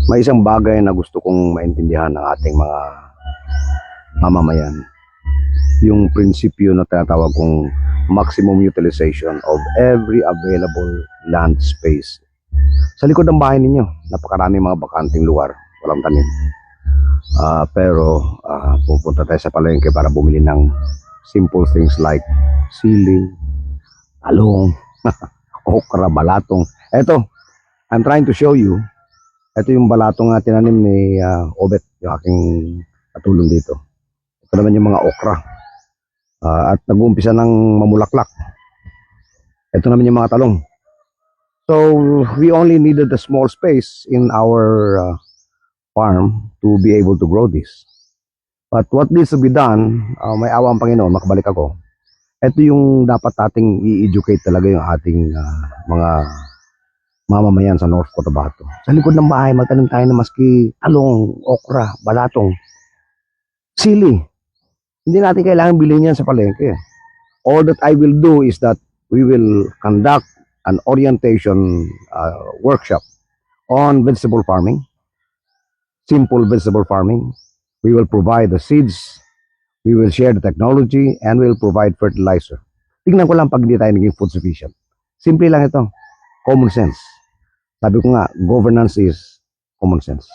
May isang bagay na gusto kong maintindihan ng ating mga mamamayan. Yung prinsipyo na tinatawag kong maximum utilization of every available land space. Sa likod ng bahay ninyo, napakarami mga bakanting lugar, walang tanim. Pero pupunta tayo sa palengke para bumili ng simple things like sili, talong, okra, balatong. Eto, I'm trying to show you. Ito yung balatong na tinanim ni Obet, yung aking katulong dito. Ito naman yung mga okra. At nag-uumpisa ng mamulaklak. Ito naman yung mga talong. So, we only needed a small space in our farm to be able to grow this. But what needs to be done, may awa ang Panginoon, makabalik ako. Ito yung dapat ating i-educate talaga yung ating mga mamamayan sa North Cotabato. Sa likod ng bahay, magtanim tayo na maski talong, okra, balatong, sili. Hindi natin kailangan bilhin yan sa palengke. All that I will do is that we will conduct an orientation workshop on vegetable farming, simple vegetable farming. We will provide the seeds, we will share the technology, and we will provide fertilizer. Tingnan ko lang pag hindi tayo naging food sufficient. Simple lang ito. Common sense. Sabi ko nga, governance is common sense.